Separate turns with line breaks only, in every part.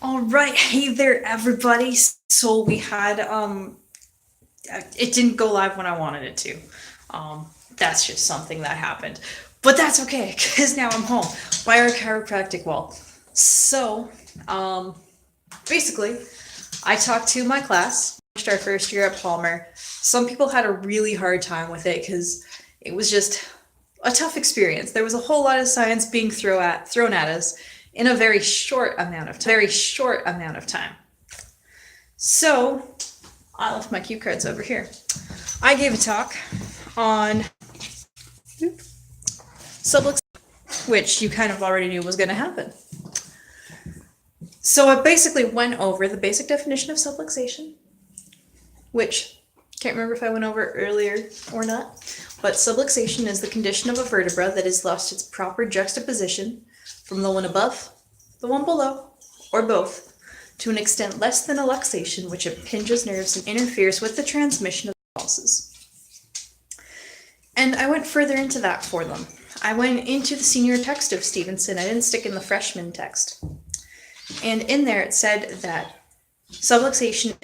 All right, hey there, everybody. So we had it didn't go live when I wanted it to. That's just something that happened, but that's okay because now I'm home by our chiropractic wall. So, um, basically, I talked to my class. Our first year at Palmer. Some people had a really hard time with it because it was just a tough experience. There was a whole lot of science being thrown at us in a very short amount of time. So I left my cue cards over here. I gave a talk on subluxation, which you kind of already knew was going to happen. So I basically went over the basic definition of subluxation, which can't remember if I went over earlier or not, but subluxation is the condition of a vertebra that has lost its proper juxtaposition from the one above, the one below, or both, to an extent less than a luxation, which impinges nerves and interferes with the transmission of pulses. And I went further into that for them. I went into the senior text of Stevenson. I didn't stick in the freshman text. And in there it said that subluxation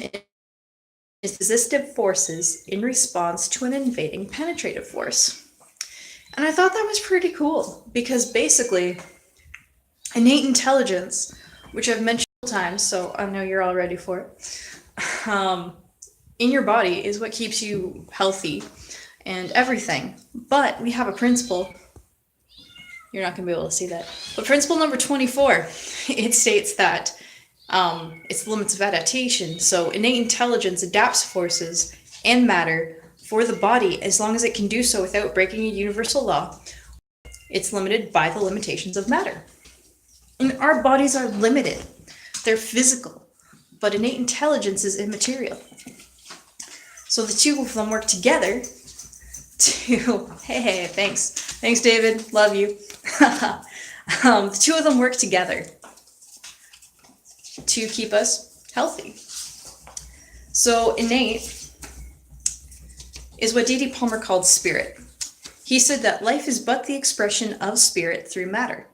is resistive forces in response to an invading penetrative force. And I thought that was pretty cool because basically innate intelligence, which I've mentioned times, so I know you're all ready for it, in your body is what keeps you healthy and everything. But we have a principle. You're not going to be able to see that. But principle number 24, it states that it's the limits of adaptation. So innate intelligence adapts forces and matter for the body as long as it can do so without breaking a universal law. It's limited by the limitations of matter. And our bodies are limited. They're physical, but innate intelligence is immaterial. So the two of them work together to, hey, thanks. Thanks, David. Love you. The two of them work together to keep us healthy. So innate is what D.D. Palmer called spirit. He said that life is but the expression of spirit through matter.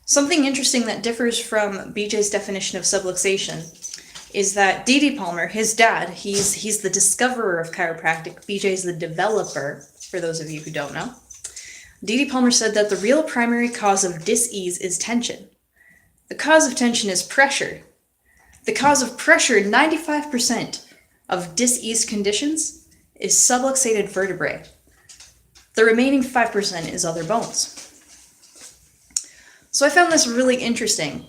Something interesting that differs from BJ's definition of subluxation is that D.D. Palmer, his dad, he's the discoverer of chiropractic. BJ's the developer, for those of you who don't know. D.D. Palmer said that the real primary cause of dis-ease is tension. The cause of tension is pressure. The cause of pressure, 95% of dis-ease conditions, is subluxated vertebrae. The remaining 5% is other bones. So I found this really interesting.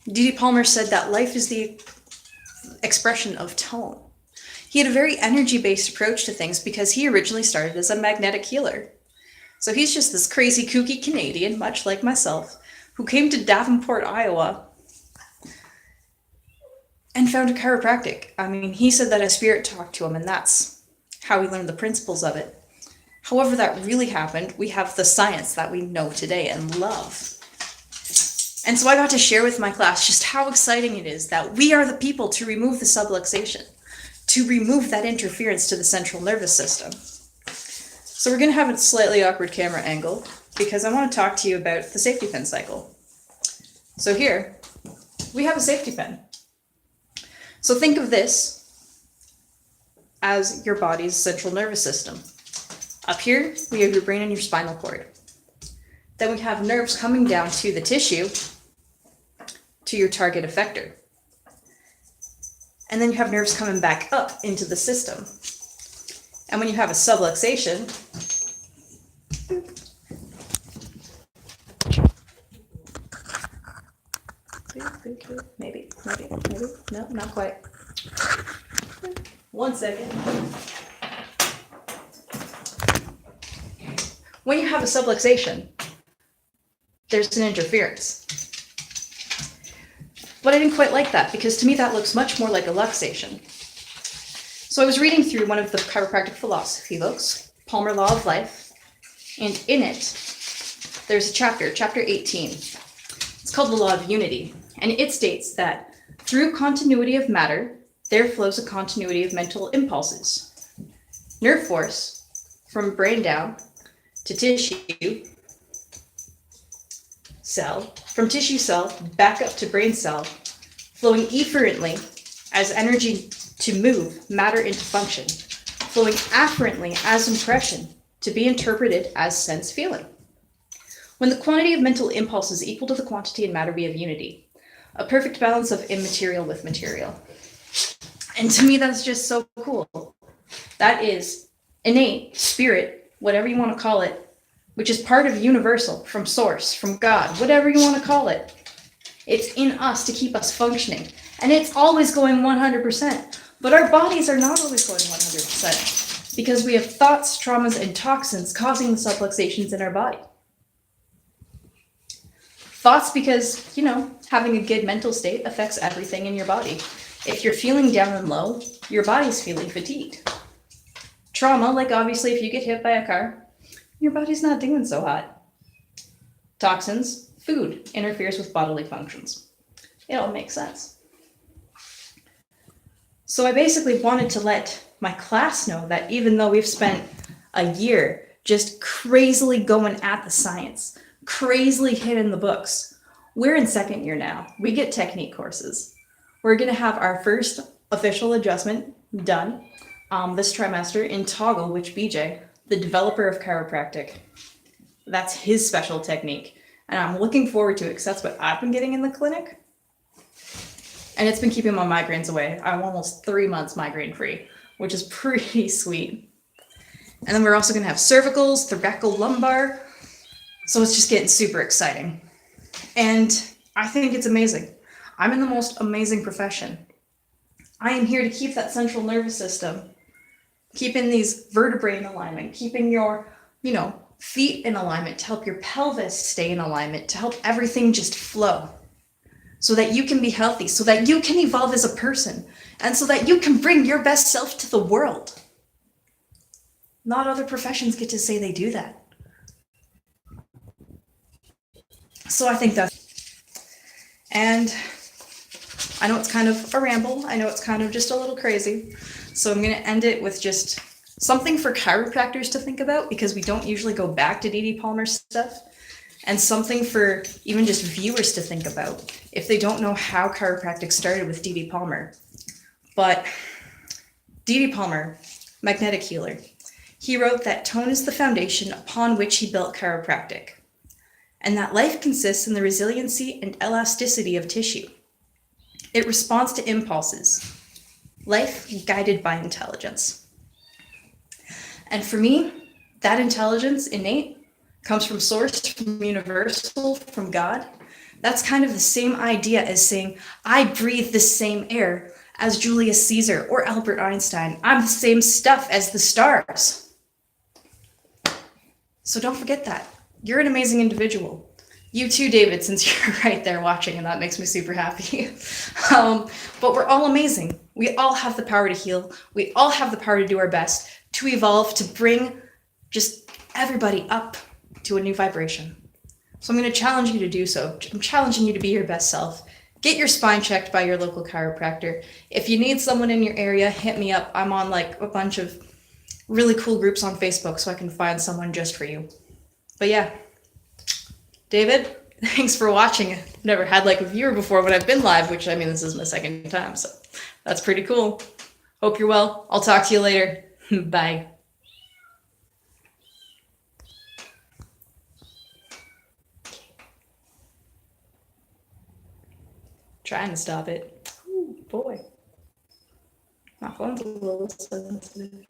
D.D. Palmer said that life is the expression of tone. He had a very energy-based approach to things because he originally started as a magnetic healer. So he's just this crazy, kooky Canadian, much like myself, who came to Davenport, Iowa, and found a chiropractic. I mean, he said that a spirit talked to him, and that's how he learned the principles of it. However that really happened, we have the science that we know today and love. And so I got to share with my class just how exciting it is that we are the people to remove the subluxation, to remove that interference to the central nervous system. So we're going to have a slightly awkward camera angle because I want to talk to you about the safety pin cycle. So here, we have a safety pin. So think of this as your body's central nervous system. Up here, we have your brain and your spinal cord. Then we have nerves coming down to the tissue, to your target effector. And then you have nerves coming back up into the system. And when you have a subluxation, maybe, no, not quite. 1 second. When you have a subluxation, there's an interference. But I didn't quite like that because to me that looks much more like a luxation. So I was reading through one of the chiropractic philosophy books, Palmer Law of Life, and in it, there's a chapter 18. It's called the Law of Unity, and it states that through continuity of matter, there flows a continuity of mental impulses. Nerve force, from brain down to tissue, cell, from tissue cell back up to brain cell, flowing efferently as energy to move matter into function, flowing afferently as impression to be interpreted as sense feeling. When the quantity of mental impulse is equal to the quantity in matter, we have unity, a perfect balance of immaterial with material. And to me, that's just so cool. That is innate, spirit, whatever you want to call it, which is part of universal, from source, from God, whatever you want to call it. It's in us to keep us functioning. And it's always going 100%. But our bodies are not always going 100% because we have thoughts, traumas, and toxins causing the subluxations in our body. Thoughts because, having a good mental state affects everything in your body. If you're feeling down and low, your body's feeling fatigued. Trauma, like obviously if you get hit by a car, your body's not doing so hot. Toxins, food interferes with bodily functions. It all makes sense. So I basically wanted to let my class know that even though we've spent a year just crazily going at the science, crazily hitting the books, we're in second year now. We get technique courses. We're going to have our first official adjustment done this trimester in Toggle, which BJ, the developer of chiropractic, that's his special technique. And I'm looking forward to it because that's what I've been getting in the clinic. And it's been keeping my migraines away. I'm almost 3 months migraine free, which is pretty sweet. And then we're also going to have cervicals, thoracolumbar. So it's just getting super exciting. And I think it's amazing. I'm in the most amazing profession. I am here to keep that central nervous system, keeping these vertebrae in alignment, keeping your, feet in alignment, to help your pelvis stay in alignment, to help everything just flow, so that you can be healthy, so that you can evolve as a person, and so that you can bring your best self to the world. Not other professions get to say they do that. So I think that, and I know it's kind of a ramble. I know it's kind of just a little crazy. So I'm going to end it with just something for chiropractors to think about, because we don't usually go back to D.D. Palmer stuff, and something for even just viewers to think about if they don't know how chiropractic started with D.D. Palmer. But D.D. Palmer, magnetic healer, he wrote that tone is the foundation upon which he built chiropractic, and that life consists in the resiliency and elasticity of tissue. It responds to impulses. Life guided by intelligence. And for me, that intelligence, innate, comes from source, from universal, from God. That's kind of the same idea as saying, I breathe the same air as Julius Caesar or Albert Einstein. I'm the same stuff as the stars. So don't forget that. You're an amazing individual. You too, David, since you're right there watching, and that makes me super happy. But we're all amazing. We all have the power to heal. We all have the power to do our best, to evolve, to bring just everybody up to a new vibration. So I'm going to challenge you to do so. I'm challenging you to be your best self. Get your spine checked by your local chiropractor. If you need someone in your area, hit me up. I'm on like a bunch of really cool groups on Facebook, so I can find someone just for you. But yeah, David, thanks for watching. I've never had like a viewer before when I've been live, which I mean, this is my second time, so that's pretty cool. Hope you're well. I'll talk to you later. Bye. Trying to stop it. Ooh, boy. My phone's a little sensitive.